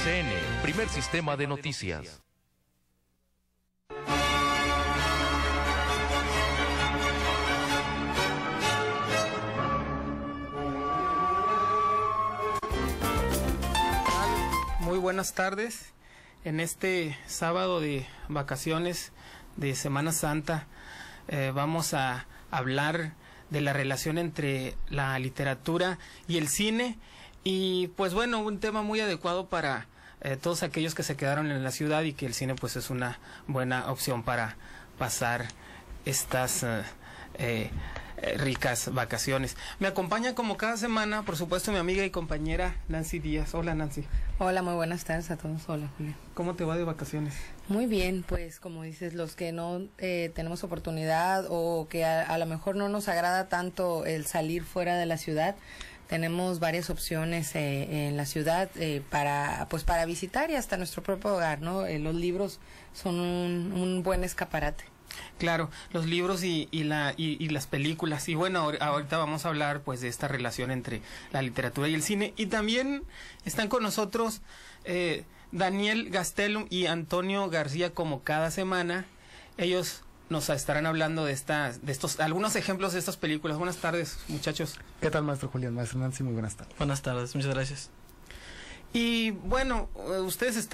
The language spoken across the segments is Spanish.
RCN, primer sistema de noticias. Muy buenas tardes. En este sábado de vacaciones de Semana Santa vamos a hablar de la relación entre la literatura y el cine, y pues bueno, un tema muy adecuado para todos aquellos que se quedaron en la ciudad, y que el cine pues es una buena opción para pasar estas ricas vacaciones. Me acompaña como cada semana, por supuesto, mi amiga y compañera Nancy Díaz. Hola, Nancy. Hola, muy buenas tardes a todos. Hola, Julia. ¿Cómo te va de vacaciones? Muy bien, pues como dices, los que no tenemos oportunidad, o que a lo mejor no nos agrada tanto el salir fuera de la ciudad, tenemos varias opciones en la ciudad para visitar, y hasta nuestro propio hogar, ¿no? Los libros son un buen escaparate. Claro, los libros y las películas. Y bueno, ahorita vamos a hablar pues de esta relación entre la literatura y el cine. Y también están con nosotros Daniel Gastelum y Antonio García, como cada semana. Ellos nos estarán hablando de estos algunos ejemplos de estas películas. Buenas tardes, muchachos. ¿Qué tal, maestro Julián? Maestro Nancy, muy buenas tardes. Buenas tardes, muchas gracias. Y bueno, ustedes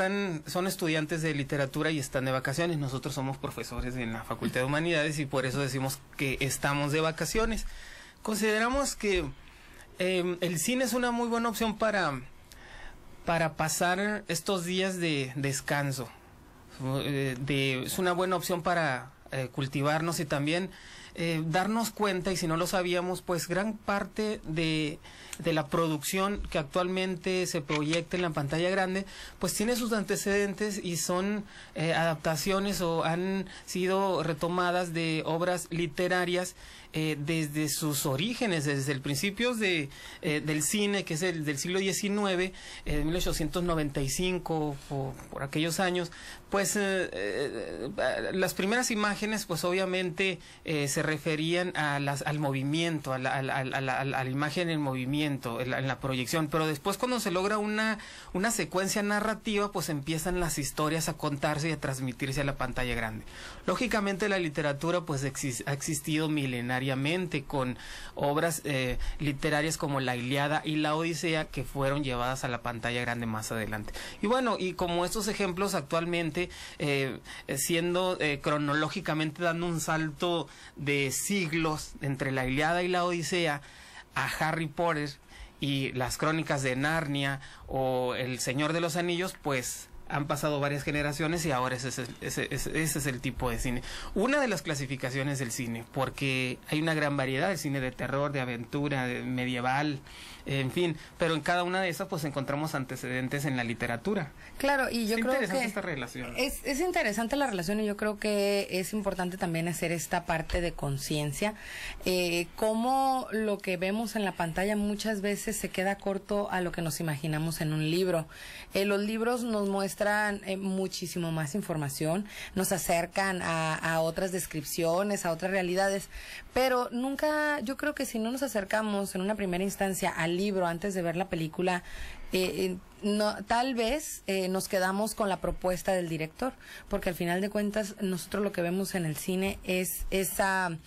son estudiantes de literatura y están de vacaciones. Nosotros somos profesores en la Facultad de Humanidades, y por eso decimos que estamos de vacaciones. Consideramos que el cine es una muy buena opción para pasar estos días de descanso. Es una buena opción para cultivarnos, y también darnos cuenta, y si no lo sabíamos, pues gran parte de la producción que actualmente se proyecta en la pantalla grande pues tiene sus antecedentes, y son adaptaciones o han sido retomadas de obras literarias desde sus orígenes, desde el principios del cine, que es del siglo XIX, 1895, por aquellos años. Pues las primeras imágenes pues obviamente se referían al movimiento, a la imagen en movimiento, en la proyección, pero después, cuando se logra una secuencia narrativa, pues empiezan las historias a contarse y a transmitirse a la pantalla grande. Lógicamente la literatura pues ha existido milenariamente, con obras literarias como la Ilíada y la Odisea, que fueron llevadas a la pantalla grande más adelante. Y bueno, y como estos ejemplos actualmente, siendo cronológicamente, dando un salto de siglos entre la Ilíada y la Odisea a Harry Potter y las Crónicas de Narnia o El Señor de los Anillos, pues han pasado varias generaciones, y ahora ese es el tipo de cine. Una de las clasificaciones del cine, porque hay una gran variedad de cine de terror, de aventura, de medieval, en fin, pero en cada una de esas pues encontramos antecedentes en la literatura. Claro, y yo creo que esta relación. Es interesante la relación, y yo creo que es importante también hacer esta parte de conciencia, cómo lo que vemos en la pantalla muchas veces se queda corto a lo que nos imaginamos en un libro. Los libros nos muestran muchísimo más información, nos acercan a otras descripciones, a otras realidades, pero nunca, yo creo que si no nos acercamos en una primera instancia al libro antes de ver la película, tal vez nos quedamos con la propuesta del director, porque al final de cuentas nosotros lo que vemos en el cine es esa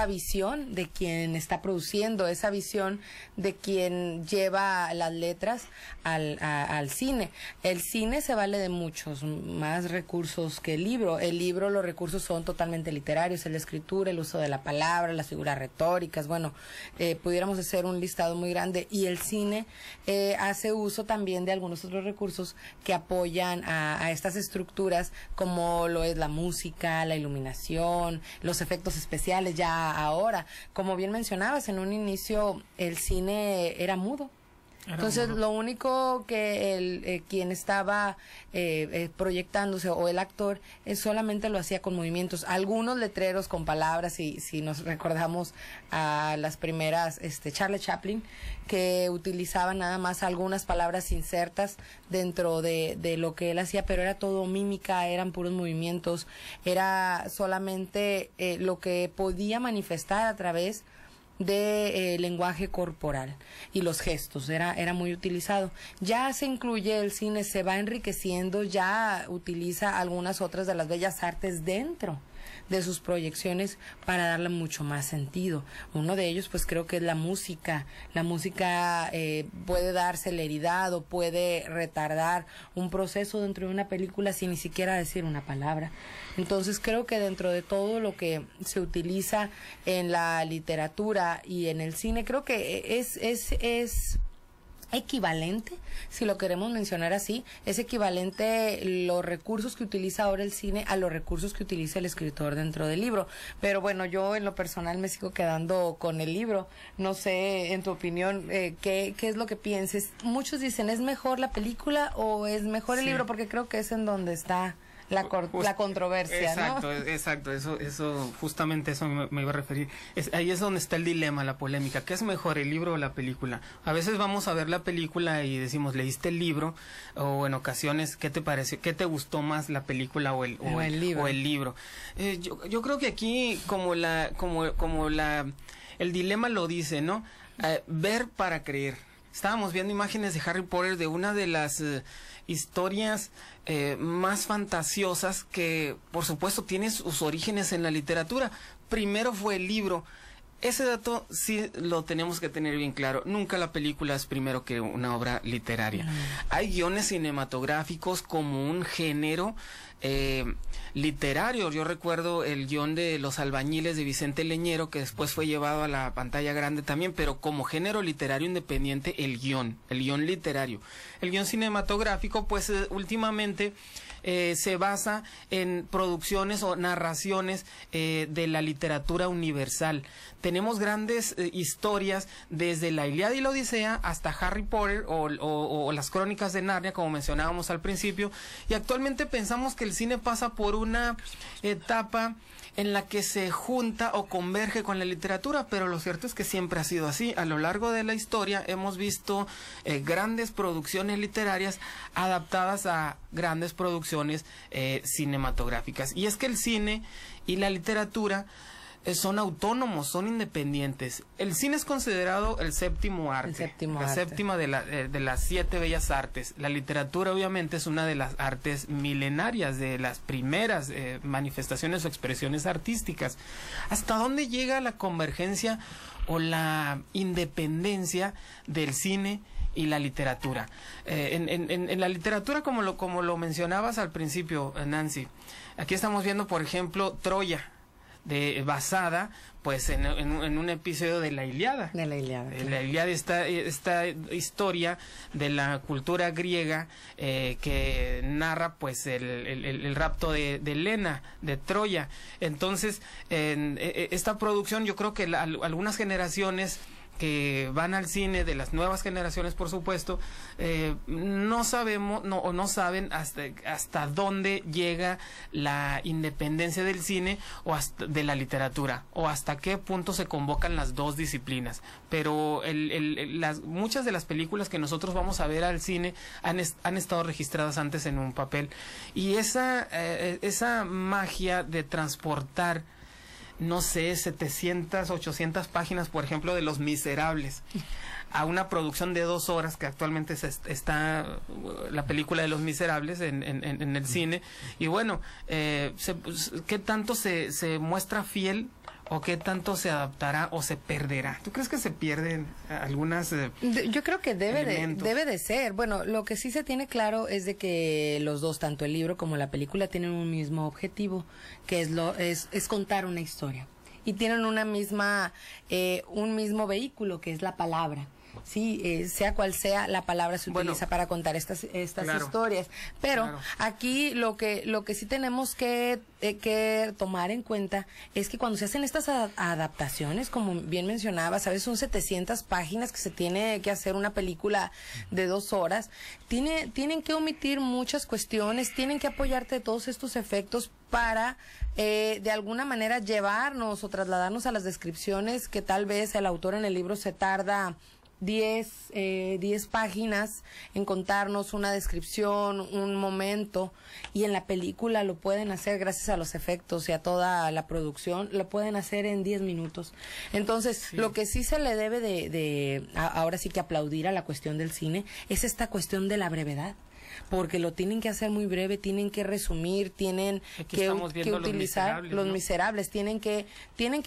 visión de quien está produciendo, esa visión de quien lleva las letras al cine. El cine se vale de muchos más recursos que el libro. El libro, los recursos son totalmente literarios, la escritura, el uso de la palabra, las figuras retóricas, bueno, pudiéramos hacer un listado muy grande, y el cine hace uso también de algunos otros recursos que apoyan a estas estructuras, como lo es la música, la iluminación, los efectos especiales. Ya ahora, como bien mencionabas, en un inicio el cine era mudo. Entonces, lo único que quien estaba proyectándose, o el actor, solamente lo hacía con movimientos. Algunos letreros con palabras, y si nos recordamos a las primeras, Charlie Chaplin, que utilizaban nada más algunas palabras insertas dentro de lo que él hacía, pero era todo mímica, eran puros movimientos, era solamente lo que podía manifestar a través de lenguaje corporal y los gestos, era muy utilizado. Ya se incluye el cine, se va enriqueciendo, ya utiliza algunas otras de las bellas artes dentro de sus proyecciones para darle mucho más sentido. Uno de ellos, pues creo que es la música. La música puede dar celeridad o puede retardar un proceso dentro de una película sin ni siquiera decir una palabra. Entonces creo que dentro de todo lo que se utiliza en la literatura y en el cine, creo que es equivalente, si lo queremos mencionar así, es equivalente los recursos que utiliza ahora el cine a los recursos que utiliza el escritor dentro del libro. Pero bueno, yo en lo personal me sigo quedando con el libro. No sé, en tu opinión, ¿qué es lo que pienses? Muchos dicen, ¿es mejor la película o es mejor el libro? Porque creo que es en donde está la controversia, exacto, ¿no? Exacto, eso justamente eso me iba a referir. Ahí es donde está el dilema, la polémica. ¿Qué es mejor, el libro o la película? A veces vamos a ver la película y decimos, ¿leíste el libro? O en ocasiones, ¿qué te pareció? ¿Qué te gustó más, la película o el libro? Yo creo que aquí, el dilema lo dice, ¿no? Ver para creer. Estábamos viendo imágenes de Harry Potter, de una de las historias más fantasiosas que, por supuesto, tiene sus orígenes en la literatura. Primero fue el libro. Ese dato sí lo tenemos que tener bien claro. Nunca la película es primero que una obra literaria. Hay guiones cinematográficos como un género literario. Yo recuerdo el guión de Los Albañiles de Vicente Leñero, que después fue llevado a la pantalla grande también, pero como género literario independiente, el guión literario. El guión cinematográfico, pues últimamente se basa en producciones o narraciones de la literatura universal. Tenemos grandes historias desde la Ilíada y la Odisea hasta Harry Potter o las Crónicas de Narnia, como mencionábamos al principio, y actualmente pensamos que el cine pasa por una etapa en la que se junta o converge con la literatura, pero lo cierto es que siempre ha sido así. A lo largo de la historia hemos visto grandes producciones literarias adaptadas a grandes producciones cinematográficas. Y es que el cine y la literatura son autónomos, son independientes. El cine es considerado el séptimo arte, séptima de las 7 bellas artes. La literatura obviamente es una de las artes milenarias, de las primeras manifestaciones o expresiones artísticas. ¿Hasta dónde llega la convergencia o la independencia del cine y la literatura? En la literatura, como lo mencionabas al principio, Nancy, aquí estamos viendo, por ejemplo, Troya, basada pues en un episodio de la Ilíada. De la Ilíada. La Ilíada, esta historia de la cultura griega que narra pues el rapto de Helena, de Troya. Entonces, esta producción, yo creo que algunas generaciones que van al cine, de las nuevas generaciones, por supuesto, no sabemos no saben hasta dónde llega la independencia del cine o hasta de la literatura, o hasta qué punto se convocan las dos disciplinas. Pero muchas de las películas que nosotros vamos a ver al cine han estado registradas antes en un papel, y esa magia de transportar, no sé, 700, 800 páginas, por ejemplo, de Los Miserables, a una producción de 2 horas, que actualmente está la película de Los Miserables en el cine. Y bueno, ¿qué tanto se muestra fiel o qué tanto se adaptará o se perderá? ¿Tú crees que se pierden algunas Yo creo que debe de ser. Bueno, lo que sí se tiene claro es de que los dos, tanto el libro como la película, tienen un mismo objetivo, que es contar una historia. Y tienen un mismo vehículo, que es la palabra. Sí, sea cual sea, la palabra se utiliza para contar estas historias. Pero aquí lo que sí tenemos que tomar en cuenta es que cuando se hacen estas adaptaciones, como bien mencionabas, a veces son 700 páginas que se tiene que hacer una película de 2 horas, tienen que omitir muchas cuestiones, tienen que apoyarte de todos estos efectos para de alguna manera llevarnos o trasladarnos a las descripciones que tal vez el autor en el libro se tarda 10 páginas en contarnos una descripción, un momento, y en la película lo pueden hacer gracias a los efectos y a toda la producción, lo pueden hacer en 10 minutos. Entonces, sí, lo que sí se le debe ahora sí que aplaudir a la cuestión del cine es esta cuestión de la brevedad, porque lo tienen que hacer muy breve, tienen que resumir, tienen que utilizar Los Miserables, tienen que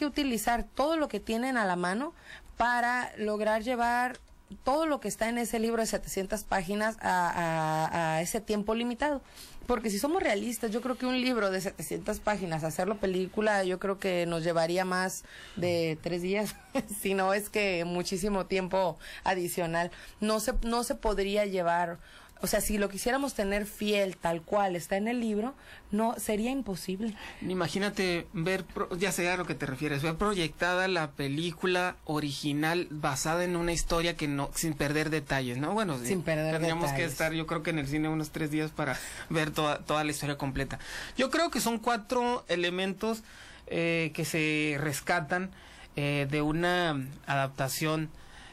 utilizar todo lo que tienen a la mano para lograr llevar todo lo que está en ese libro de 700 páginas a ese tiempo limitado. Porque si somos realistas, yo creo que un libro de 700 páginas, hacerlo película, yo creo que nos llevaría más de 3 días, si no es que muchísimo tiempo adicional. No se podría llevar. O sea, si lo quisiéramos tener fiel, tal cual está en el libro, no sería imposible. Imagínate ver, ya sé a lo que te refieres, ver proyectada la película original basada en una historia que no, sin perder detalles, ¿no? Bueno, sin perder tendríamos detalles. que estar, yo creo que en el cine unos 3 días para ver toda la historia completa. Yo creo que son 4 elementos que se rescatan de una adaptación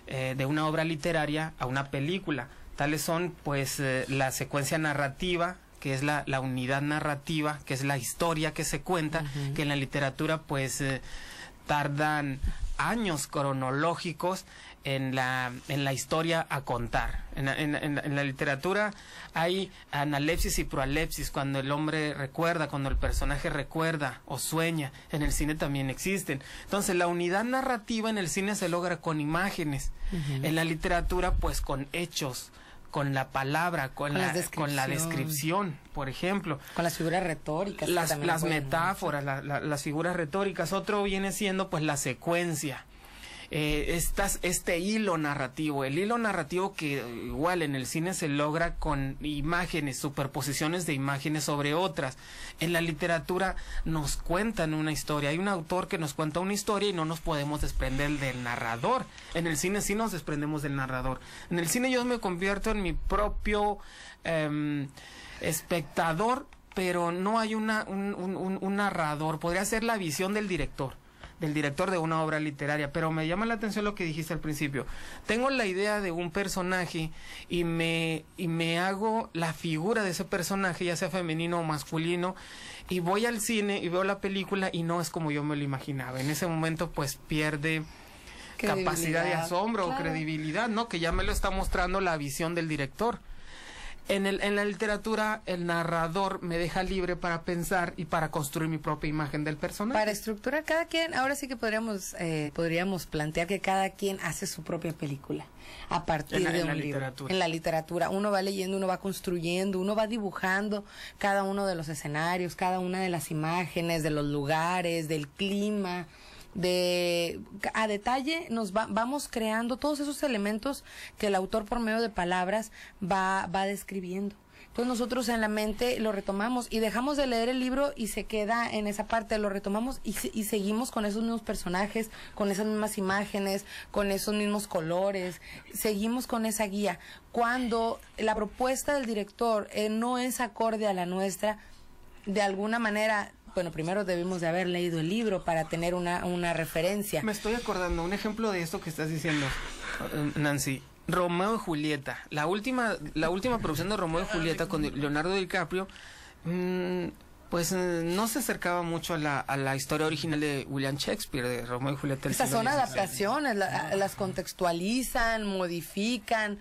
de una obra literaria a una película. Tales son, pues, la secuencia narrativa, que es la unidad narrativa, que es la historia que se cuenta, que en la literatura, pues, tardan años cronológicos en la historia a contar. En la literatura hay analepsis y proalepsis, cuando el hombre recuerda, cuando el personaje recuerda o sueña. En el cine también existen. Entonces, la unidad narrativa en el cine se logra con imágenes. En la literatura, pues, con hechos, con la palabra, con la descripción, por ejemplo. Con las figuras retóricas. Las metáforas, las figuras retóricas. Otro viene siendo, pues, la secuencia. Este hilo narrativo, el hilo narrativo que igual en el cine se logra con imágenes, superposiciones de imágenes sobre otras. En la literatura nos cuentan una historia, hay un autor que nos cuenta una historia y no nos podemos desprender del narrador. En el cine sí nos desprendemos del narrador. En el cine yo me convierto en mi propio espectador, pero no hay un narrador. Podría ser la visión del director de una obra literaria, pero me llama la atención lo que dijiste al principio. Tengo la idea de un personaje y me hago la figura de ese personaje, ya sea femenino o masculino, y voy al cine y veo la película y no es como yo me lo imaginaba. En ese momento, pues, pierde capacidad de asombro, claro, o credibilidad, ¿no? Que ya me lo está mostrando la visión del director. En la literatura, el narrador me deja libre para pensar y para construir mi propia imagen del personaje. Para estructurar cada quien, ahora sí que podríamos plantear que cada quien hace su propia película a partir de un libro. En la literatura, uno va leyendo, uno va construyendo, uno va dibujando cada uno de los escenarios, cada una de las imágenes, de los lugares, del clima. A detalle vamos creando todos esos elementos que el autor por medio de palabras va describiendo. Entonces nosotros en la mente lo retomamos y dejamos de leer el libro y se queda en esa parte, lo retomamos y seguimos con esos mismos personajes, con esas mismas imágenes, con esos mismos colores, seguimos con esa guía. Cuando la propuesta del director no es acorde a la nuestra, de alguna manera, bueno, primero debimos de haber leído el libro para tener una referencia. Me estoy acordando, un ejemplo de esto que estás diciendo, Nancy. Romeo y Julieta, la última producción de Romeo y Julieta con Leonardo DiCaprio, pues no se acercaba mucho a la historia original de William Shakespeare, de Romeo y Julieta. Estas son adaptaciones, las contextualizan, modifican,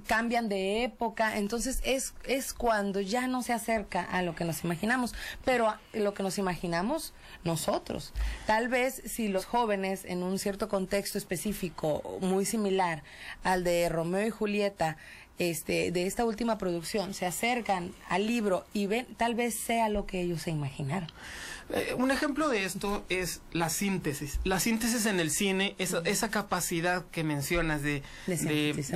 cambian de época, entonces es cuando ya no se acerca a lo que nos imaginamos, pero lo que nos imaginamos nosotros. Tal vez si los jóvenes en un cierto contexto específico muy similar al de Romeo y Julieta, de esta última producción, se acercan al libro y ven, tal vez sea lo que ellos se imaginaron. Un ejemplo de esto es la síntesis. La síntesis en el cine, esa capacidad que mencionas de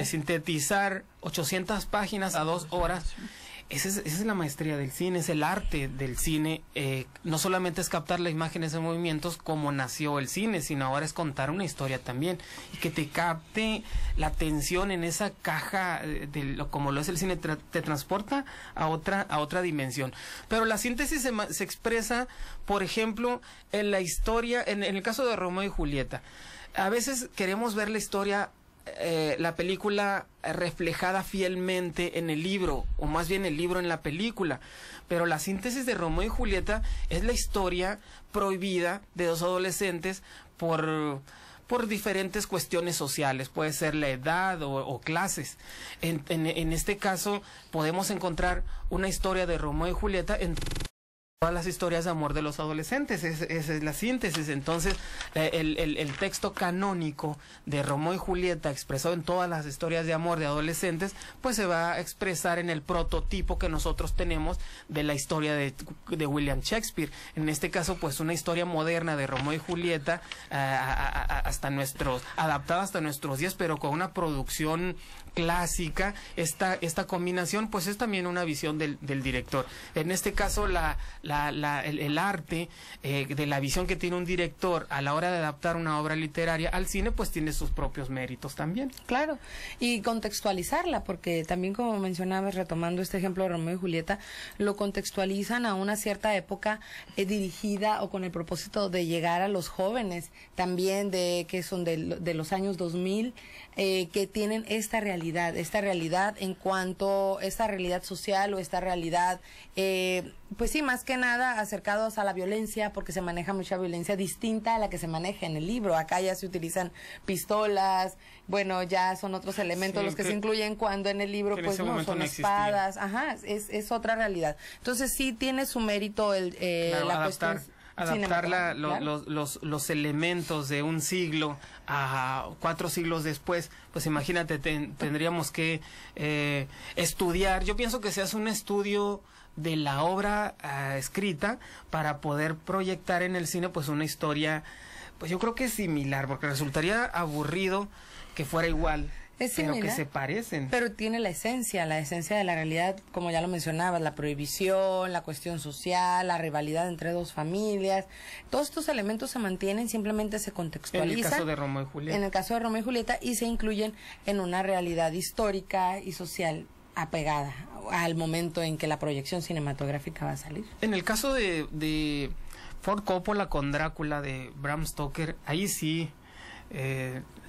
sintetizar 800 páginas a 2 horas. Esa es la maestría del cine, es el arte del cine. No solamente es captar las imágenes en movimientos como nació el cine, sino ahora es contar una historia también. Y que te capte la atención en esa caja, como lo es el cine, te transporta a otra dimensión. Pero la síntesis se expresa, por ejemplo, en la historia, en el caso de Romeo y Julieta. A veces queremos ver la historia la película reflejada fielmente en el libro, o más bien el libro en la película. Pero la síntesis de Romeo y Julieta es la historia prohibida de dos adolescentes por diferentes cuestiones sociales, puede ser la edad o clases. En este caso podemos encontrar una historia de Romeo y Julieta en todas las historias de amor de los adolescentes. Esa es la síntesis. Entonces el texto canónico de Romeo y Julieta expresado en todas las historias de amor de adolescentes pues se va a expresar en el prototipo que nosotros tenemos de la historia de William Shakespeare. En este caso pues una historia moderna de Romeo y Julieta adaptada hasta nuestros días, pero con una producción clásica. Esta combinación pues es también una visión del director. En este caso el arte de la visión que tiene un director a la hora de adaptar una obra literaria al cine pues tiene sus propios méritos también. Claro, y contextualizarla, porque también, como mencionabas, retomando este ejemplo de Romeo y Julieta, lo contextualizan a una cierta época dirigida o con el propósito de llegar a los jóvenes también que son de los años 2000, que tienen esta realidad en cuanto a esta realidad social o esta realidad, pues sí, más que nada acercados a la violencia, porque se maneja mucha violencia distinta a la que se maneja en el libro. Acá ya se utilizan pistolas, bueno, ya son otros elementos los que se incluyen, cuando en el libro pues no, son espadas. Ajá, es otra realidad. Entonces sí tiene su mérito la cuestión. Adaptar los elementos de un siglo a 4 siglos después, pues imagínate, tendríamos que estudiar. Yo pienso que se hace un estudio de la obra escrita para poder proyectar en el cine pues una historia, pues yo creo que es similar, porque resultaría aburrido que fuera igual. Es similar, pero que se parecen. Pero tiene la esencia de la realidad, como ya lo mencionabas, la prohibición, la cuestión social, la rivalidad entre dos familias. Todos estos elementos se mantienen, simplemente se contextualizan. En el caso de Romeo y Julieta. En el caso de Romeo y Julieta, y se incluyen en una realidad histórica y social apegada al momento en que la proyección cinematográfica va a salir. En el caso de Ford Coppola con Drácula de Bram Stoker, ahí sí...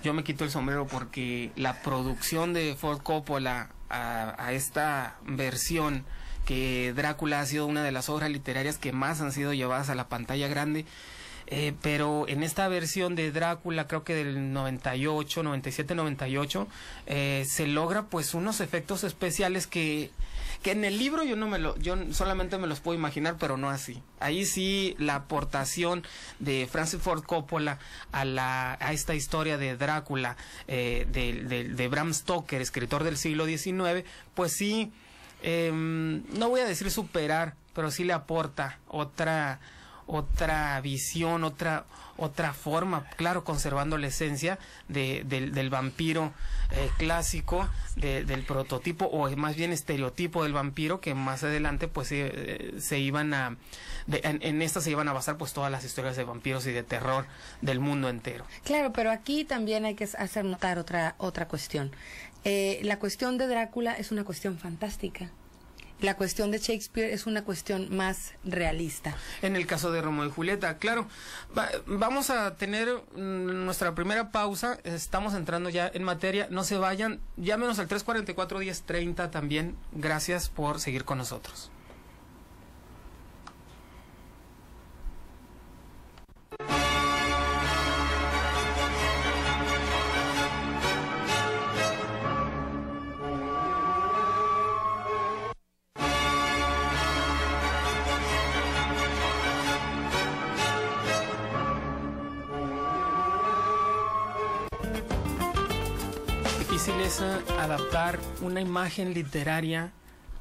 yo me quito el sombrero, porque la producción de Ford Coppola a esta versión, que Drácula ha sido una de las obras literarias que más han sido llevadas a la pantalla grande, pero en esta versión de Drácula, creo que del 98, 97, 98, se logra pues unos efectos especiales que en el libro yo solamente me los puedo imaginar, pero no así. Ahí sí la aportación de Francis Ford Coppola a esta historia de Drácula, de Bram Stoker, escritor del siglo XIX, pues sí, no voy a decir superar, pero sí le aporta otra visión, otra forma, claro, conservando la esencia del vampiro clásico, del prototipo, o más bien estereotipo del vampiro, que más adelante pues se iban a basar pues todas las historias de vampiros y de terror del mundo entero. Claro, pero aquí también hay que hacer notar otra cuestión. La cuestión de Drácula es una cuestión fantástica. La cuestión de Shakespeare es una cuestión más realista. En el caso de Romeo y Julieta, claro. Vamos a tener nuestra primera pausa. Estamos entrando ya en materia. No se vayan. Llámenos al 344-1030 también. Gracias por seguir con nosotros. Difícil es adaptar una imagen literaria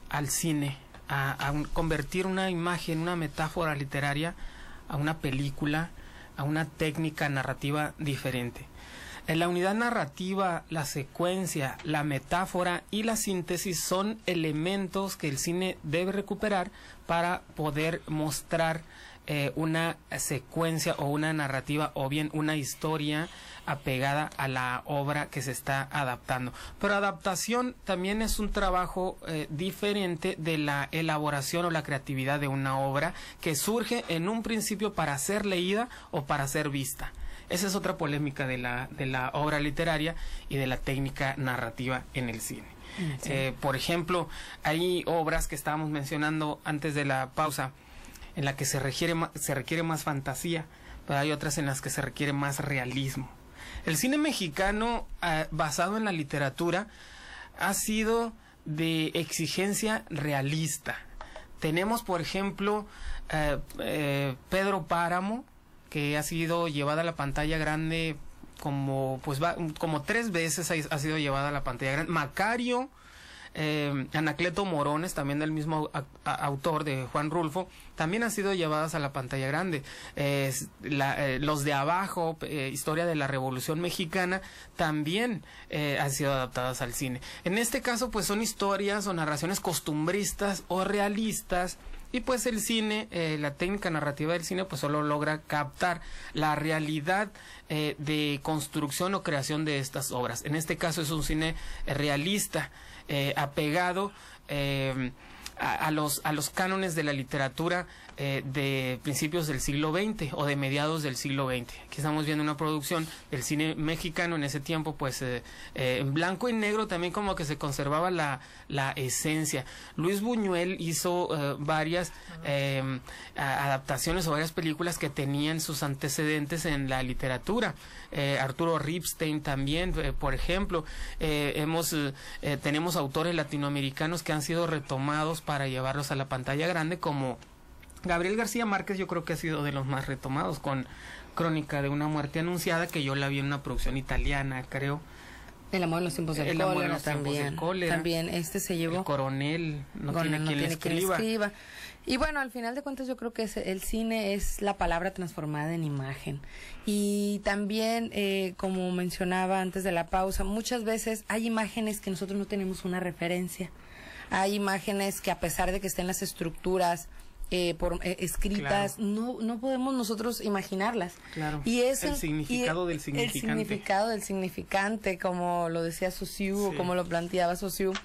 al cine, convertir una imagen, una metáfora literaria a una película, a una técnica narrativa diferente. En la unidad narrativa, la secuencia, la metáfora y la síntesis son elementos que el cine debe recuperar para poder mostrar una secuencia o una narrativa, o bien una historia apegada a la obra que se está adaptando. Pero adaptación también es un trabajo diferente de la elaboración o la creatividad de una obra que surge en un principio para ser leída o para ser vista. Esa es otra polémica de la obra literaria y de la técnica narrativa en el cine. Sí. Por ejemplo, hay obras que estábamos mencionando antes de la pausa en la que se requiere más fantasía, pero hay otras en las que se requiere más realismo. El cine mexicano, basado en la literatura, ha sido de exigencia realista. Tenemos, por ejemplo, Pedro Páramo, que ha sido llevada a la pantalla grande como 3 veces ha sido llevada a la pantalla grande. Macario, Anacleto Morones, también del mismo autor de Juan Rulfo, también han sido llevadas a la pantalla grande. Los de Abajo, Historia de la Revolución Mexicana, también han sido adaptadas al cine. En este caso, pues son historias o narraciones costumbristas o realistas, y pues el cine, la técnica narrativa del cine, pues solo logra captar la realidad de construcción o creación de estas obras. En este caso es un cine realista, apegado a los cánones de la literatura de principios del siglo XX o de mediados del siglo XX. Aquí estamos viendo una producción del cine mexicano en ese tiempo, pues en blanco y negro, también como que se conservaba la esencia. Luis Buñuel hizo varias adaptaciones o varias películas que tenían sus antecedentes en la literatura. Arturo Ripstein también, por ejemplo. Tenemos autores latinoamericanos que han sido retomados para llevarlos a la pantalla grande, como Gabriel García Márquez. Yo creo que ha sido de los más retomados, con Crónica de una muerte anunciada, que yo la vi en una producción italiana, creo. El amor en los tiempos del cólera también. También se llevó. El coronel, no tiene quien le escriba. Y bueno, al final de cuentas yo creo que el cine es la palabra transformada en imagen. Y también, como mencionaba antes de la pausa, muchas veces hay imágenes que nosotros no tenemos una referencia. Hay imágenes que, a pesar de que estén las estructuras escritas, claro, no podemos nosotros imaginarlas. Claro. Y es el significado del significante. El significado del significante, como lo decía Saussure, o como lo planteaba Saussure,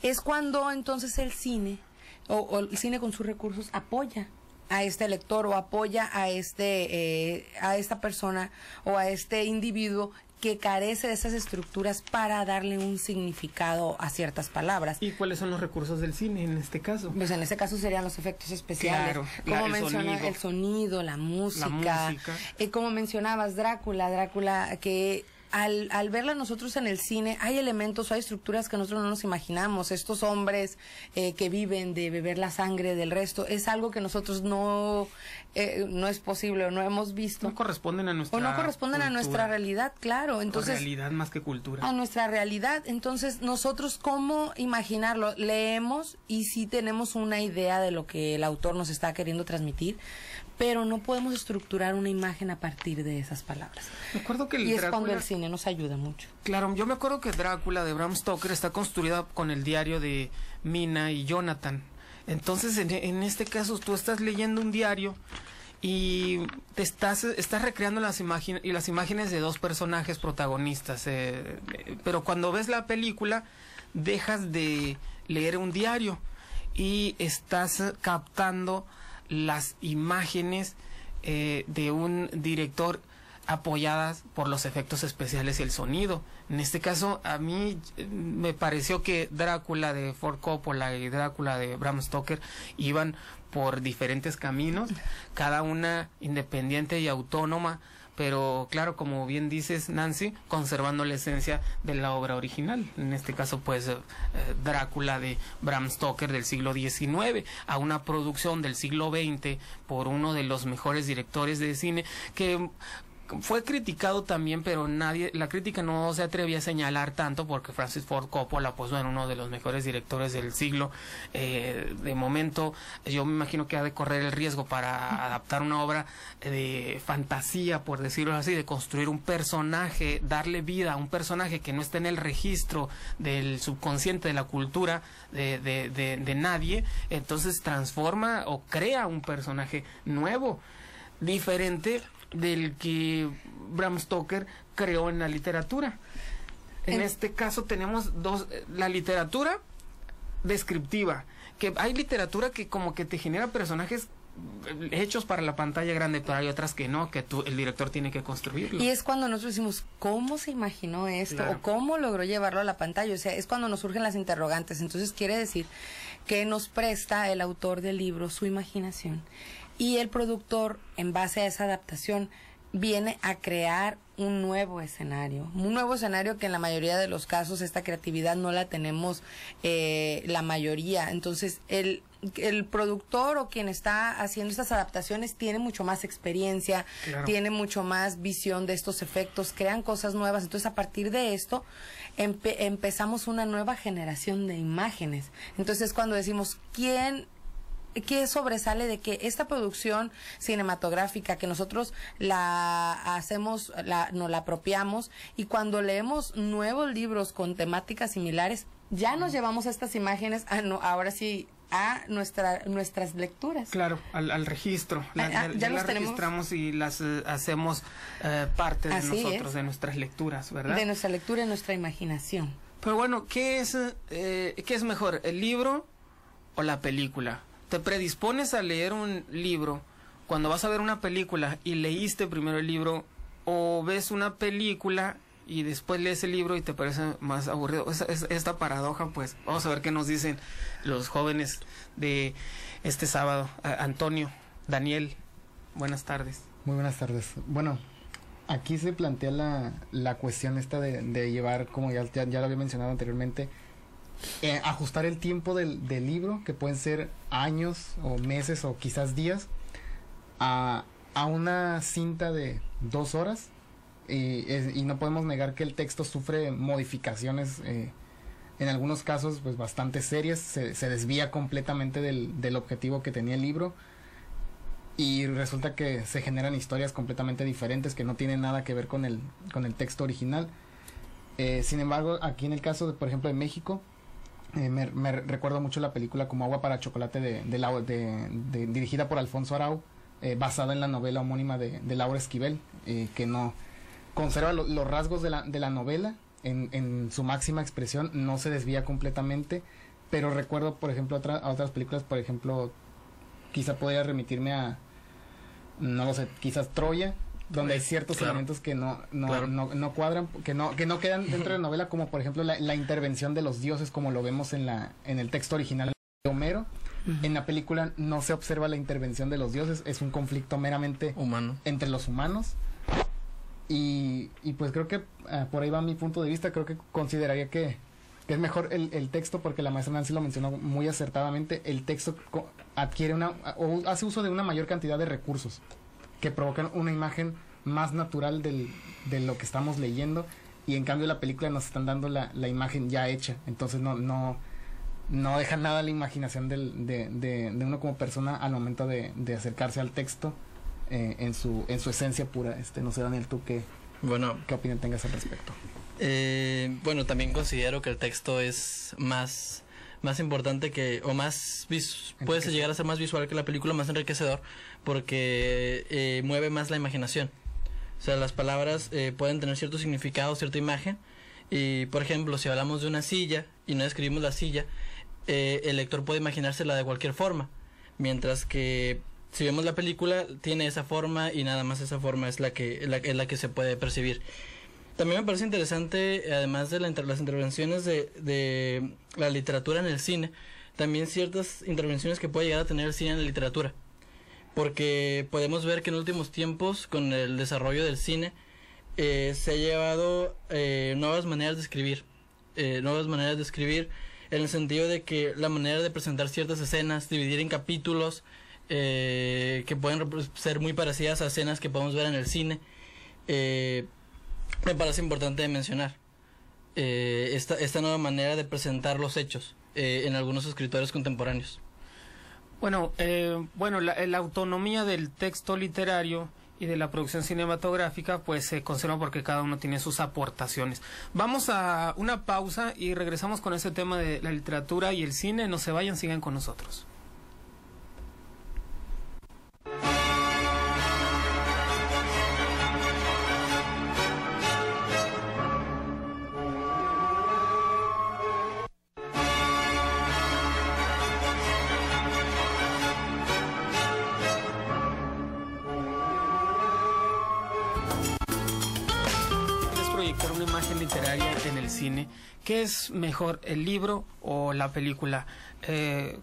es cuando entonces el cine, o el cine con sus recursos, apoya a este lector o apoya a esta persona o a este individuo que carece de esas estructuras para darle un significado a ciertas palabras. ¿Y cuáles son los recursos del cine en este caso? Pues en este caso serían los efectos especiales. Claro, como menciona el sonido, la música. Como mencionabas, Drácula, que al verla nosotros en el cine, hay elementos, hay estructuras que nosotros no nos imaginamos. Estos hombres que viven de beber la sangre del resto, es algo que nosotros no es posible o no hemos visto. No corresponden a nuestra cultura. A nuestra realidad, claro. Entonces, realidad más que cultura. A nuestra realidad. Entonces, nosotros, ¿cómo imaginarlo? Leemos y sí tenemos una idea de lo que el autor nos está queriendo transmitir, pero no podemos estructurar una imagen a partir de esas palabras. Me acuerdo que y es cuando el cine nos ayuda mucho. Claro, yo me acuerdo que Drácula de Bram Stoker está construida con el diario de Mina y Jonathan. Entonces, en este caso, tú estás leyendo un diario y te estás recreando las imágenes de dos personajes protagonistas. Pero cuando ves la película, dejas de leer un diario y estás captando las imágenes de un director apoyadas por los efectos especiales y el sonido. En este caso, a mí me pareció que Drácula de Ford Coppola y Drácula de Bram Stoker iban por diferentes caminos, cada una independiente y autónoma, pero claro, como bien dices, Nancy, conservando la esencia de la obra original. En este caso, pues, Drácula de Bram Stoker del siglo XIX, a una producción del siglo XX por uno de los mejores directores de cine, que fue criticado también, pero la crítica no se atrevía a señalar tanto, porque Francis Ford Coppola, pues bueno, uno de los mejores directores del siglo. De momento, yo me imagino que ha de correr el riesgo para adaptar una obra de fantasía, por decirlo así, de construir un personaje, darle vida a un personaje que no está en el registro del subconsciente, de la cultura de nadie. Entonces transforma o crea un personaje nuevo, diferente del que Bram Stoker creó en la literatura. En este caso tenemos la literatura descriptiva, que hay literatura que como que te genera personajes hechos para la pantalla grande, pero hay otras que no, que el director tiene que construirlo. Y es cuando nosotros decimos, ¿cómo se imaginó esto? Claro. ¿O cómo logró llevarlo a la pantalla? O sea, es cuando nos surgen las interrogantes. Entonces quiere decir que nos presta el autor del libro su imaginación. Y el productor, en base a esa adaptación, viene a crear un nuevo escenario que en la mayoría de los casos esta creatividad no la tenemos la mayoría. Entonces el productor o quien está haciendo estas adaptaciones tiene mucho más experiencia, claro, tiene mucho más visión de estos efectos, crean cosas nuevas. Entonces a partir de esto empezamos una nueva generación de imágenes. Entonces cuando decimos ¿qué sobresale de que esta producción cinematográfica que nosotros la hacemos, nos la apropiamos, y cuando leemos nuevos libros con temáticas similares, ya nos llevamos estas imágenes ahora sí a nuestras lecturas? Claro, al registro. Ya las registramos y las hacemos parte de Así nosotros, es. de nuestras lecturas, ¿verdad? De nuestra lectura y nuestra imaginación. Pero bueno, ¿qué es mejor, el libro o la película? ¿Te predispones a leer un libro cuando vas a ver una película y leíste primero el libro, o ves una película y después lees el libro y te parece más aburrido? Esta paradoja, pues vamos a ver qué nos dicen los jóvenes de este sábado. Antonio, Daniel, buenas tardes. Muy buenas tardes. Bueno, aquí se plantea la cuestión esta de llevar, como ya lo había mencionado anteriormente, ajustar el tiempo del libro, que pueden ser años o meses o quizás días, a una cinta de 2 horas, y no podemos negar que el texto sufre modificaciones, en algunos casos pues bastante serias, se desvía completamente del objetivo que tenía el libro, y resulta que se generan historias completamente diferentes que no tienen nada que ver con el texto original. Sin embargo, aquí en el caso de, por ejemplo, de México, me recuerdo mucho la película Como agua para chocolate dirigida por Alfonso Arau, basada en la novela homónima de Laura Esquivel, que no conserva los rasgos de la novela en su máxima expresión, no se desvía completamente. Pero recuerdo, por ejemplo, a otras películas, por ejemplo, quizá podría remitirme a, no lo sé, quizás Troya, donde hay ciertos claro, elementos que no claro, cuadran, que no quedan dentro de la novela, como por ejemplo la intervención de los dioses, como lo vemos en el texto original de Homero. En la película no se observa la intervención de los dioses, es un conflicto meramente humano entre los humanos. Y pues creo que por ahí va mi punto de vista. Creo que consideraría que es mejor el texto, porque la maestra Nancy lo mencionó muy acertadamente. El texto adquiere o hace uso de una mayor cantidad de recursos que provocan una imagen más natural de lo que estamos leyendo, y en cambio la película nos están dando la imagen ya hecha. Entonces no deja nada a la imaginación de uno como persona al momento de acercarse al texto en su esencia pura. No sé, Daniel, tú qué opinión tengas al respecto. Bueno, también considero que el texto es más importante puede llegar a ser más visual que la película, más enriquecedor, porque mueve más la imaginación. O sea, las palabras pueden tener cierto significado, cierta imagen, y por ejemplo, si hablamos de una silla y no describimos la silla, el lector puede imaginársela de cualquier forma, mientras que si vemos la película tiene esa forma, y nada más esa forma es la que se puede percibir. También me parece interesante, además de las intervenciones de la literatura en el cine, también ciertas intervenciones que puede llegar a tener el cine en la literatura. Porque podemos ver que en últimos tiempos, con el desarrollo del cine, se ha llevado nuevas maneras de escribir. En el sentido de que la manera de presentar ciertas escenas, dividir en capítulos, que pueden ser muy parecidas a escenas que podemos ver en el cine, me parece importante de mencionar esta nueva manera de presentar los hechos en algunos escritores contemporáneos. Bueno, la autonomía del texto literario y de la producción cinematográfica pues se conserva porque cada uno tiene sus aportaciones. Vamos a una pausa y regresamos con ese tema de la literatura y el cine. No se vayan, sigan con nosotros. para una imagen literaria en el cine, ¿qué es mejor, el libro o la película?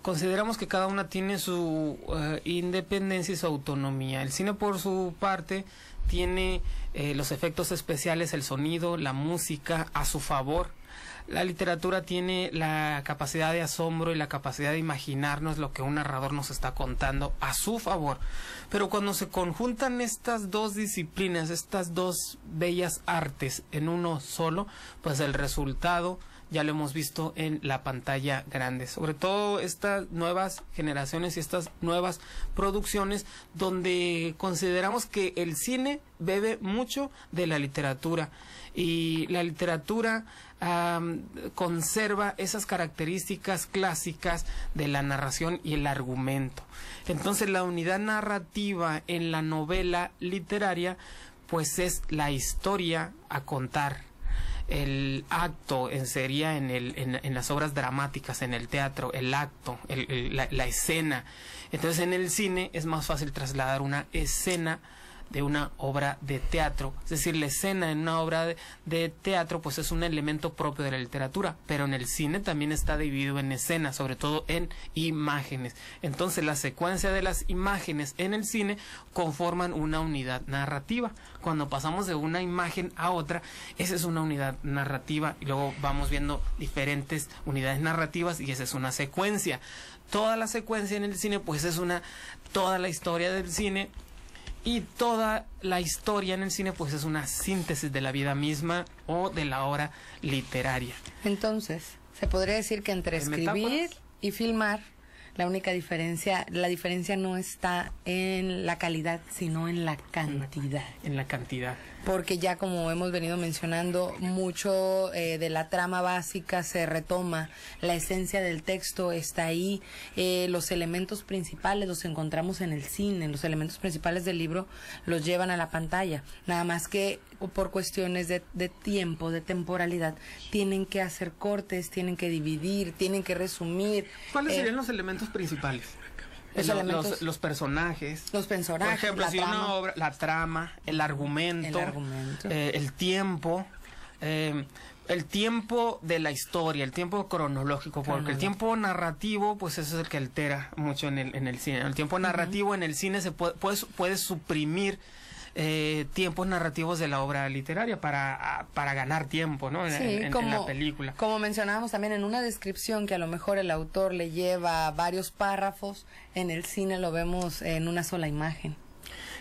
Consideramos que cada una tiene su independencia y su autonomía. El cine, por su parte, tiene los efectos especiales, el sonido, la música a su favor. La literatura tiene la capacidad de asombro y la capacidad de imaginarnos lo que un narrador nos está contando a su favor. Pero cuando se conjuntan estas dos disciplinas, estas dos bellas artes en uno solo, pues el resultado ya lo hemos visto en la pantalla grande. Sobre todo estas nuevas generaciones y estas nuevas producciones donde consideramos que el cine bebe mucho de la literatura y la literatura conserva esas características clásicas de la narración y el argumento. Entonces la unidad narrativa en la novela literaria pues es la historia a contar. El acto sería en las obras dramáticas, en el teatro, el acto, la escena. Entonces en el cine es más fácil trasladar una escena de una obra de teatro, es decir, la escena en una obra de teatro pues es un elemento propio de la literatura, pero en el cine también está dividido en escenas, sobre todo en imágenes. Entonces la secuencia de las imágenes en el cine conforman una unidad narrativa. Cuando pasamos de una imagen a otra, esa es una unidad narrativa y luego vamos viendo diferentes unidades narrativas y esa es una secuencia. Toda la secuencia en el cine pues es toda la historia del cine. Y toda la historia en el cine pues es una síntesis de la vida misma o de la obra literaria. Entonces, se podría decir que entre escribir y filmar, la diferencia no está en la calidad, sino en la cantidad. En la cantidad. Porque ya como hemos venido mencionando, mucho de la trama básica se retoma, la esencia del texto está ahí, los elementos principales los encontramos en el cine, los elementos principales del libro los llevan a la pantalla, nada más que por cuestiones de tiempo, de temporalidad, tienen que hacer cortes, tienen que dividir, tienen que resumir. ¿Cuáles serían los elementos principales? Los personajes. Los personajes. Por ejemplo, si una obra, la trama, el argumento. El tiempo. El tiempo de la historia, el tiempo cronológico, porque el tiempo narrativo, pues eso es el que altera mucho en el cine. El tiempo narrativo en el cine se puede suprimir tiempos narrativos de la obra literaria para ganar tiempo, ¿no? En la película. Como mencionábamos también, en una descripción que a lo mejor el autor le lleva varios párrafos, en el cine lo vemos en una sola imagen.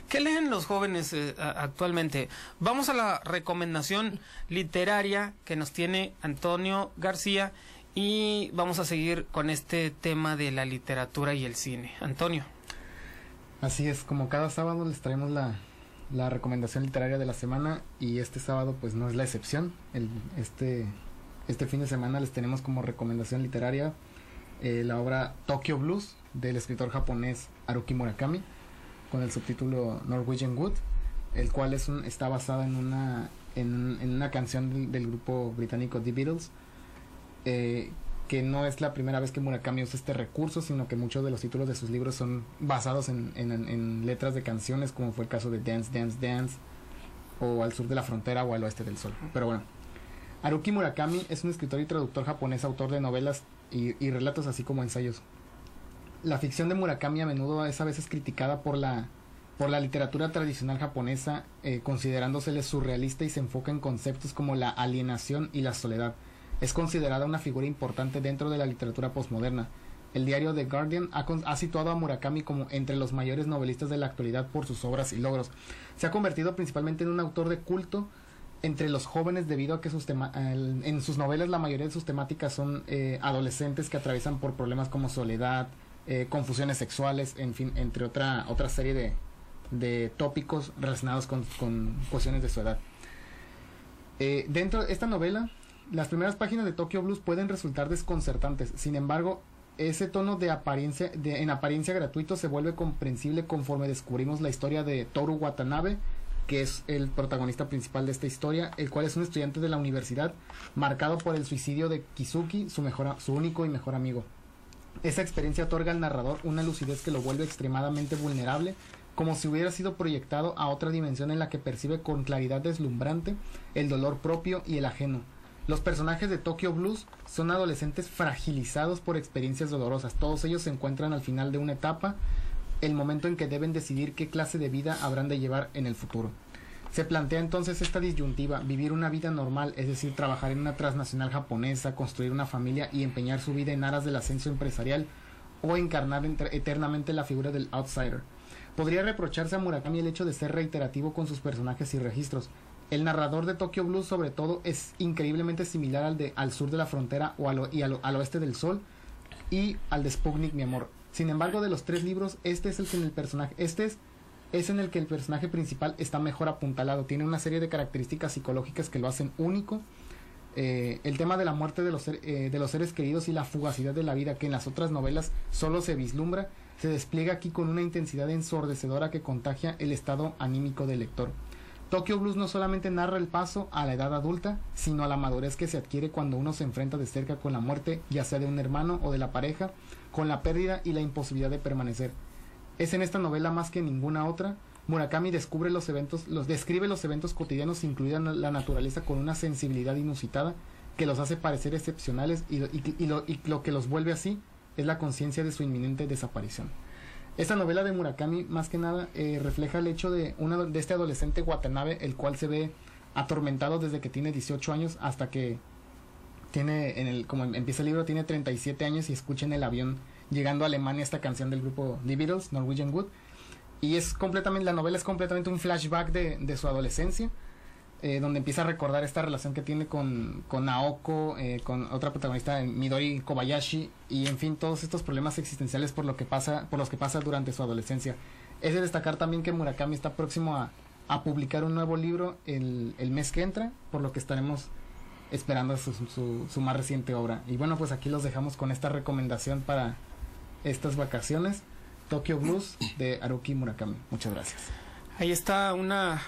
¿Qué leen los jóvenes actualmente? Vamos a la recomendación literaria que nos tiene Antonio García y vamos a seguir con este tema de la literatura y el cine. Antonio. Así es, como cada sábado les traemos la recomendación literaria de la semana y este sábado pues no es la excepción. Este fin de semana les tenemos como recomendación literaria la obra Tokyo Blues del escritor japonés Haruki Murakami con el subtítulo Norwegian Wood, el cual está basada en una canción del grupo británico The Beatles, que no es la primera vez que Murakami usa este recurso, sino que muchos de los títulos de sus libros son basados en letras de canciones, como fue el caso de Dance, Dance, Dance, o Al sur de la frontera o Al oeste del sol. Pero bueno, Haruki Murakami es un escritor y traductor japonés, autor de novelas y relatos, así como ensayos. La ficción de Murakami a menudo es a veces criticada por la literatura tradicional japonesa, considerándosele surrealista y se enfoca en conceptos como la alienación y la soledad. Es considerada una figura importante dentro de la literatura postmoderna. El diario The Guardian ha situado a Murakami como entre los mayores novelistas de la actualidad por sus obras y logros. Se ha convertido principalmente en un autor de culto entre los jóvenes debido a que en sus novelas la mayoría de sus temáticas son adolescentes que atraviesan por problemas como soledad, confusiones sexuales, en fin, entre otra serie de tópicos relacionados con cuestiones de su edad. Dentro de esta novela, las primeras páginas de Tokyo Blues pueden resultar desconcertantes. Sin embargo, ese tono en apariencia gratuito se vuelve comprensible conforme descubrimos la historia de Toru Watanabe, que es el protagonista principal de esta historia, el cual es un estudiante de la universidad marcado por el suicidio de Kizuki, su único y mejor amigo. Esa experiencia otorga al narrador una lucidez que lo vuelve extremadamente vulnerable como si hubiera sido proyectado a otra dimensión en la que percibe con claridad deslumbrante el dolor propio y el ajeno. Los personajes de Tokyo Blues son adolescentes fragilizados por experiencias dolorosas. Todos ellos se encuentran al final de una etapa, el momento en que deben decidir qué clase de vida habrán de llevar en el futuro. Se plantea entonces esta disyuntiva: vivir una vida normal, es decir, trabajar en una transnacional japonesa, construir una familia y empeñar su vida en aras del ascenso empresarial, o encarnar eternamente la figura del outsider. Podría reprocharse a Murakami el hecho de ser reiterativo con sus personajes y registros. El narrador de Tokyo Blues, sobre todo, es increíblemente similar al sur de la frontera o al oeste del sol, y al de Sputnik, mi amor. Sin embargo, de los tres libros, este es en el que el personaje principal está mejor apuntalado. Tiene una serie de características psicológicas que lo hacen único. El tema de la muerte de los seres queridos y la fugacidad de la vida, que en las otras novelas solo se vislumbra, se despliega aquí con una intensidad ensordecedora que contagia el estado anímico del lector. Tokyo Blues no solamente narra el paso a la edad adulta, sino a la madurez que se adquiere cuando uno se enfrenta de cerca con la muerte, ya sea de un hermano o de la pareja, con la pérdida y la imposibilidad de permanecer. Es en esta novela más que en ninguna otra. Murakami describe los eventos cotidianos, incluida la naturaleza, con una sensibilidad inusitada que los hace parecer excepcionales, y lo que los vuelve así es la conciencia de su inminente desaparición. Esta novela de Murakami, más que nada, refleja el hecho de este adolescente Watanabe, el cual se ve atormentado desde que tiene 18 años hasta que como empieza el libro, tiene 37 años y escucha en el avión llegando a Alemania esta canción del grupo The Beatles, Norwegian Wood. Y la novela es completamente un flashback de su adolescencia, donde empieza a recordar esta relación que tiene con Naoko, con otra protagonista, Midori Kobayashi, y en fin, todos estos problemas existenciales por los que pasa durante su adolescencia. Es de destacar también que Murakami está próximo a publicar un nuevo libro el mes que entra, por lo que estaremos esperando su más reciente obra. Y bueno, pues aquí los dejamos con esta recomendación para estas vacaciones: Tokyo Blues, de Haruki Murakami. Muchas gracias. Ahí está una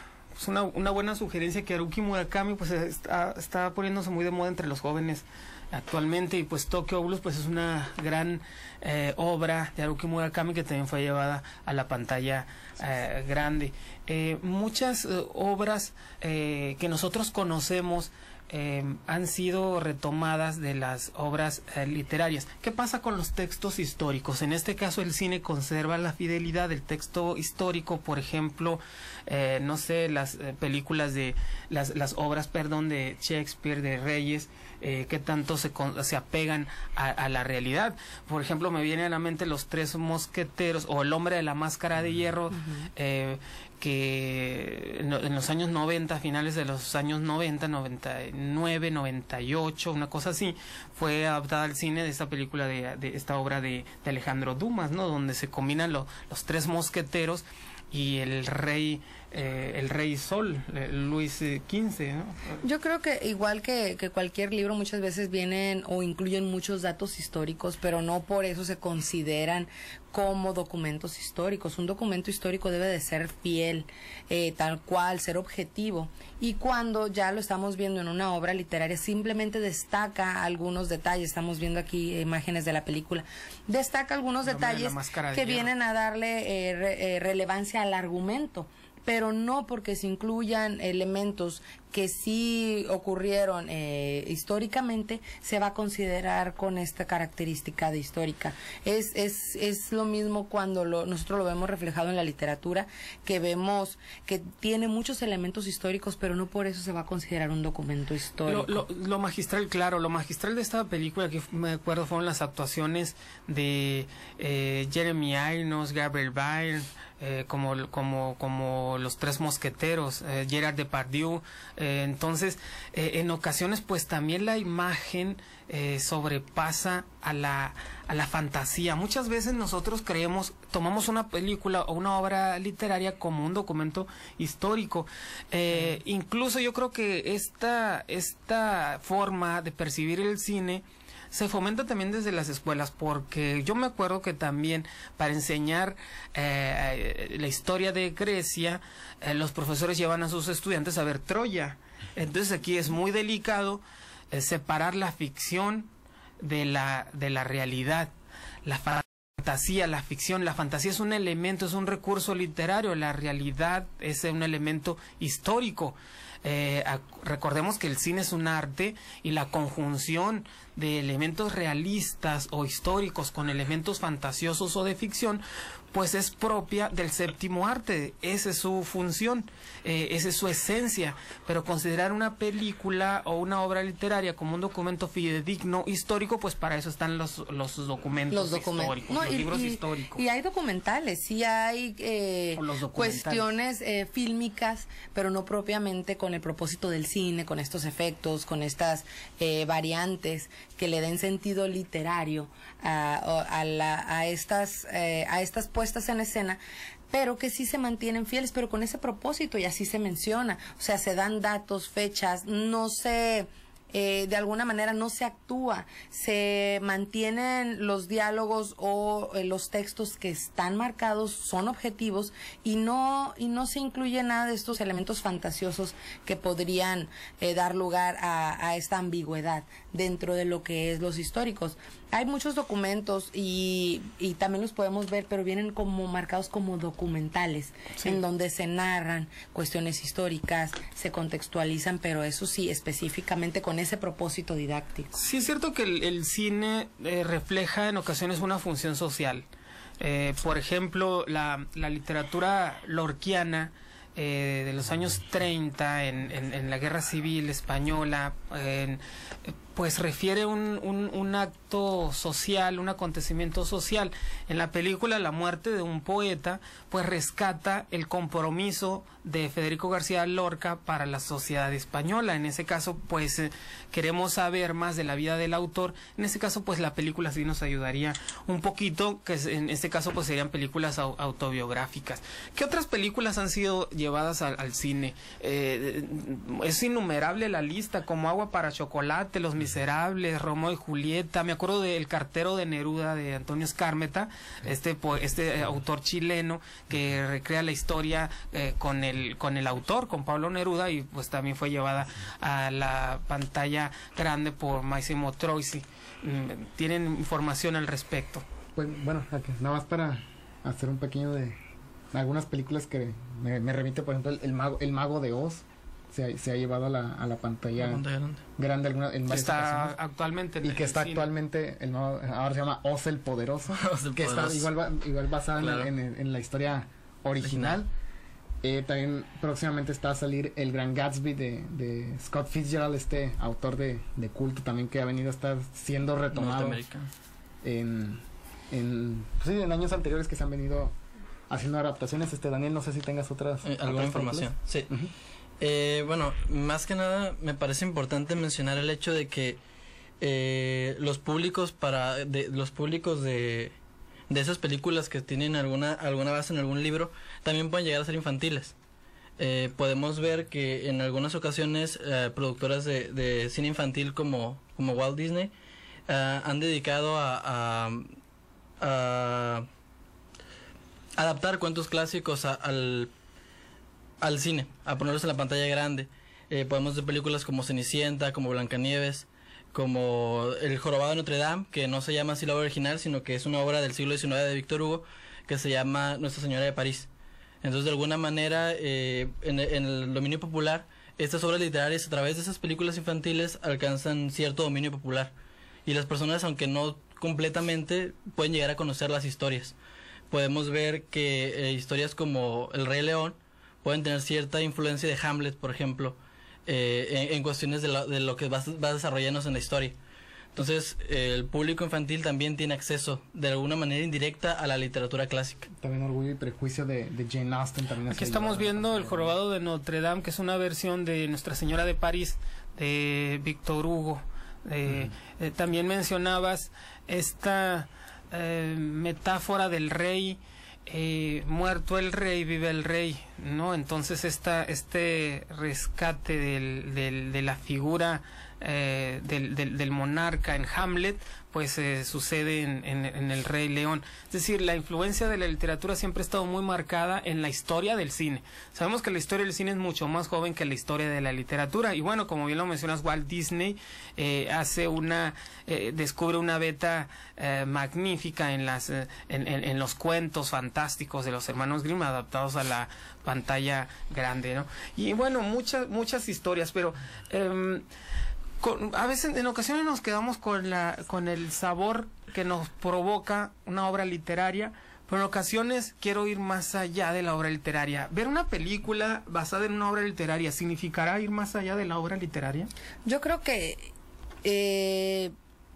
buena sugerencia, que Haruki Murakami pues está poniéndose muy de moda entre los jóvenes actualmente, y pues Tokyo Blues pues es una gran obra de Haruki Murakami que también fue llevada a la pantalla grande. Muchas obras que nosotros conocemos han sido retomadas de las obras literarias. ¿Qué pasa con los textos históricos? En este caso el cine conserva la fidelidad del texto histórico. Por ejemplo, no sé, las películas de las obras de Shakespeare, de Reyes, que tanto se apegan a la realidad. Por ejemplo, me viene a la mente Los Tres Mosqueteros o El Hombre de la Máscara de Hierro, que en los años 90, finales de los años 90, 99, 98, una cosa así, fue adaptada al cine de esta película, de esta obra de Alejandro Dumas, ¿no? Donde se combinan los tres mosqueteros y el rey Sol, Luis XV, ¿no? Yo creo que igual que cualquier libro, muchas veces vienen o incluyen muchos datos históricos, pero no por eso se consideran como documentos históricos. Un documento histórico debe de ser fiel, tal cual, ser objetivo. Y cuando ya lo estamos viendo en una obra literaria, simplemente destaca algunos detalles. Estamos viendo aquí imágenes de la película. Destaca algunos detalles que vienen a darle relevancia al argumento, pero no porque se incluyan elementos que sí ocurrieron históricamente, se va a considerar con esta característica de histórica. Es lo mismo cuando nosotros lo vemos reflejado en la literatura, que vemos que tiene muchos elementos históricos, pero no por eso se va a considerar un documento histórico. Lo magistral, claro, lo magistral de esta película, que me acuerdo, fueron las actuaciones de Jeremy Irons, Gabriel Byrne, como los tres mosqueteros, Gerard Depardieu. Entonces, en ocasiones pues también la imagen sobrepasa a la fantasía. Muchas veces nosotros tomamos una película o una obra literaria como un documento histórico. Incluso yo creo que esta forma de percibir el cine se fomenta también desde las escuelas, porque yo me acuerdo que también para enseñar la historia de Grecia, los profesores llevan a sus estudiantes a ver Troya. Entonces aquí es muy delicado separar la ficción de la realidad. La fantasía, la ficción. La fantasía es un elemento, es un recurso literario, la realidad es un elemento histórico. Recordemos que el cine es un arte y la conjunción de elementos realistas o históricos con elementos fantasiosos o de ficción, pues es propia del séptimo arte. Esa es su función, esa es su esencia. Pero considerar una película o una obra literaria como un documento fidedigno histórico, pues para eso están los documentos históricos, no, los libros históricos. Y hay documentales, sí hay cuestiones fílmicas, pero no propiamente con el propósito del cine, con estos efectos, con estas variantes que le den sentido literario a estas puestas en escena, pero que sí se mantienen fieles, pero con ese propósito, y así se menciona. O sea, se dan datos, fechas, no se... de alguna manera no se actúa, se mantienen los diálogos o los textos que están marcados, son objetivos, y no se incluye nada de estos elementos fantasiosos que podrían dar lugar a esta ambigüedad dentro de lo que es los históricos. Hay muchos documentos y también los podemos ver, pero vienen como marcados como documentales, sí, en donde se narran cuestiones históricas, se contextualizan, pero eso sí, específicamente con ese propósito didáctico. Sí, es cierto que el cine refleja en ocasiones una función social. Por ejemplo, la literatura lorquiana de los años 30 en la Guerra Civil Española, pues refiere un acto social, un acontecimiento social. En la película La muerte de un poeta, pues rescata el compromiso de Federico García Lorca para la sociedad española. En ese caso, pues queremos saber más de la vida del autor. En ese caso, pues la película sí nos ayudaría un poquito, que en este caso pues serían películas autobiográficas. ¿Qué otras películas han sido llevadas al cine? Es innumerable la lista, como Agua para Chocolate, Los Miserables, Romeo y Julieta. Me acuerdo del Cartero de Neruda de Antonio Escármeta, este autor chileno que recrea la historia con el autor, con Pablo Neruda, y pues también fue llevada a la pantalla grande por Máximo Troisi. ¿Tienen información al respecto? Pues bueno, aquí, nada más para hacer un pequeño de algunas películas que me remite, por ejemplo, el Mago de Oz. Se ha llevado a la pantalla grande en varias ocasiones. Actualmente y que está cine. Actualmente ahora se llama Oz el Poderoso, que está igual basada, claro, en la historia original. También próximamente está a salir El Gran Gatsby de Scott Fitzgerald, este autor de culto también, que ha venido a estar siendo retomado en años anteriores, que se han venido haciendo adaptaciones. Daniel, no sé si tengas alguna información. Sí. Bueno, más que nada me parece importante mencionar el hecho de que los públicos de esas películas que tienen alguna base en algún libro también pueden llegar a ser infantiles. Podemos ver que en algunas ocasiones productoras de cine infantil como Walt Disney han dedicado a adaptar cuentos clásicos al cine, a ponerlos en la pantalla grande. Podemos ver películas como Cenicienta, como Blancanieves, como El Jorobado de Notre Dame, que no se llama así la obra original, sino que es una obra del siglo XIX de Víctor Hugo, que se llama Nuestra Señora de París. Entonces, de alguna manera, en el dominio popular, estas obras literarias, a través de esas películas infantiles, alcanzan cierto dominio popular. Y las personas, aunque no completamente, pueden llegar a conocer las historias. Podemos ver que historias como El Rey León pueden tener cierta influencia de Hamlet, por ejemplo, en cuestiones de lo que va desarrollándose en la historia. Entonces, el público infantil también tiene acceso, de alguna manera indirecta, a la literatura clásica. También Orgullo y Prejuicio de Jane Austen. También aquí estamos viendo El Jorobado de Notre Dame, que es una versión de Nuestra Señora de París, de Víctor Hugo. También mencionabas esta metáfora del rey. Muerto el rey, vive el rey, ¿no? Entonces este rescate de la figura del monarca en Hamlet, pues sucede en El Rey León. Es decir, la influencia de la literatura siempre ha estado muy marcada en la historia del cine. Sabemos que la historia del cine es mucho más joven que la historia de la literatura. Y bueno, como bien lo mencionas, Walt Disney descubre una beta magnífica en los cuentos fantásticos de los hermanos Grimm adaptados a la pantalla grande, ¿no? Y bueno, muchas historias, pero a veces, en ocasiones nos quedamos con el sabor que nos provoca una obra literaria, pero en ocasiones quiero ir más allá de la obra literaria. ¿Ver una película basada en una obra literaria significará ir más allá de la obra literaria? Yo creo que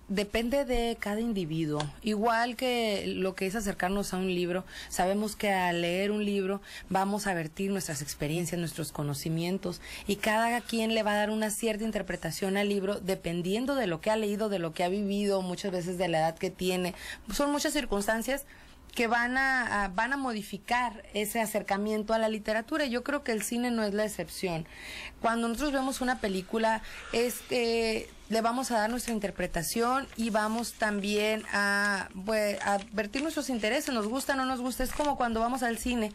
depende de cada individuo. Igual que lo que es acercarnos a un libro, sabemos que al leer un libro vamos a vertir nuestras experiencias, nuestros conocimientos, y cada quien le va a dar una cierta interpretación al libro dependiendo de lo que ha leído, de lo que ha vivido, muchas veces de la edad que tiene. Son muchas circunstancias que van a modificar ese acercamiento a la literatura. Yo creo que el cine no es la excepción. Cuando nosotros vemos una película, le vamos a dar nuestra interpretación y vamos también a vertir nuestros intereses, nos gusta o no nos gusta. Es como cuando vamos al cine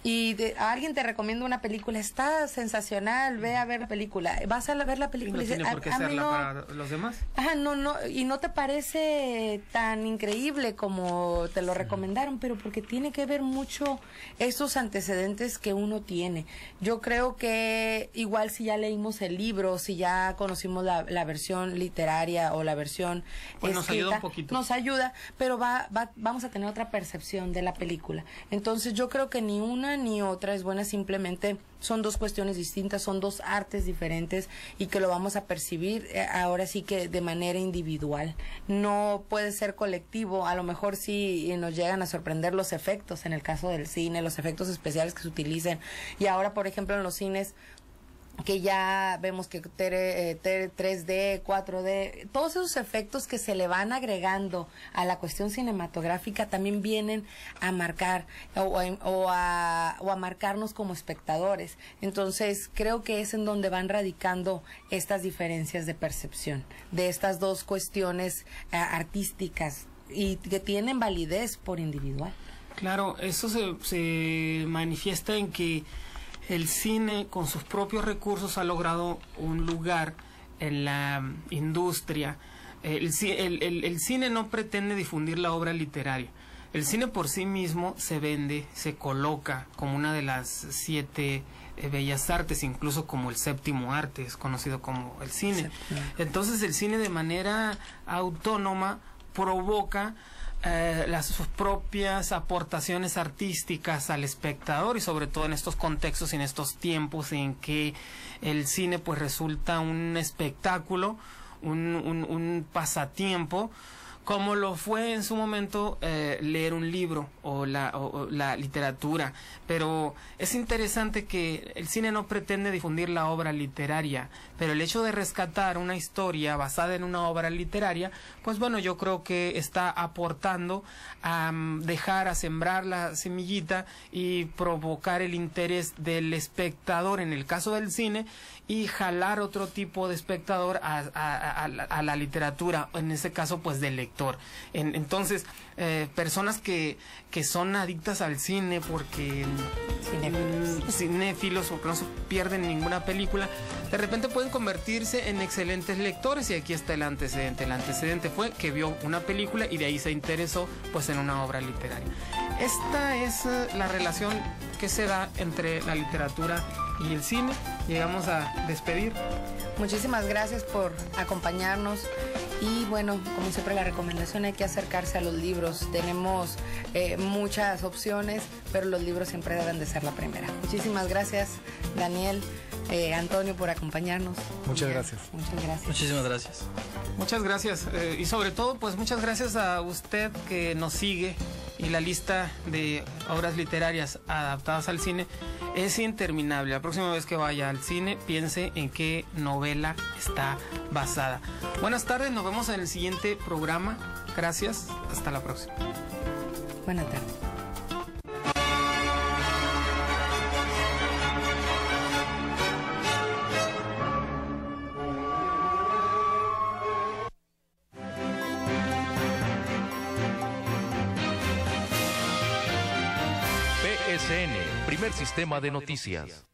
y alguien te recomienda una película, está sensacional, ve a ver la película, vas a ver la película y no tiene por qué serla para los demás. Ajá, no, y no te parece tan increíble como te lo recomendaron, pero porque tiene que ver mucho esos antecedentes que uno tiene. Yo creo que igual si ya leímos el libro, si ya conocimos la versión literaria o la versión pues nos ayuda un poquito. Nos ayuda, pero vamos a tener otra percepción de la película. Entonces yo creo que ni una ni otra es buena, simplemente son dos cuestiones distintas, son dos artes diferentes y que lo vamos a percibir ahora sí que de manera individual. No puede ser colectivo. A lo mejor sí nos llegan a sorprender los efectos en el caso del cine, los efectos especiales que se utilicen. Y ahora, por ejemplo, en los cines que ya vemos que 3D, 4D, todos esos efectos que se le van agregando a la cuestión cinematográfica también vienen a marcar o a marcarnos como espectadores. Entonces creo que es en donde van radicando estas diferencias de percepción de estas dos cuestiones artísticas y que tienen validez por individual. Claro, eso se manifiesta en que el cine con sus propios recursos ha logrado un lugar en la industria. El cine no pretende difundir la obra literaria. El cine por sí mismo se vende, se coloca como una de las 7 bellas artes, incluso como el séptimo arte, es conocido como el cine. Entonces el cine de manera autónoma provoca sus propias aportaciones artísticas al espectador, y sobre todo en estos contextos y en estos tiempos en que el cine pues resulta un espectáculo, un pasatiempo, como lo fue en su momento leer un libro o la literatura. Pero es interesante que el cine no pretende difundir la obra literaria, pero el hecho de rescatar una historia basada en una obra literaria, pues bueno, yo creo que está aportando a a sembrar la semillita y provocar el interés del espectador en el caso del cine, y jalar otro tipo de espectador a la literatura, en ese caso pues del lector. Entonces, personas que son adictas al cine porque cinéfilos porque no se pierden ninguna película, de repente pueden convertirse en excelentes lectores, y aquí está el antecedente. El antecedente fue que vio una película y de ahí se interesó pues en una obra literaria. Esta es la relación que se da entre la literatura y el cine. Llegamos a despedir. Muchísimas gracias por acompañarnos. Y bueno, como siempre, la recomendación: hay que acercarse a los libros. Tenemos muchas opciones, pero los libros siempre deben de ser la primera. Muchísimas gracias, Daniel, Antonio, por acompañarnos. Muchas gracias. Muchas gracias. Muchísimas gracias. Muchas gracias. Y sobre todo, pues muchas gracias a usted que nos sigue. Y la lista de obras literarias adaptadas al cine es interminable. La próxima vez que vaya al cine, piense en qué novela está basada. Buenas tardes, nos vemos en el siguiente programa. Gracias, hasta la próxima. Buenas tardes. PSN, Primer Sistema de Noticias.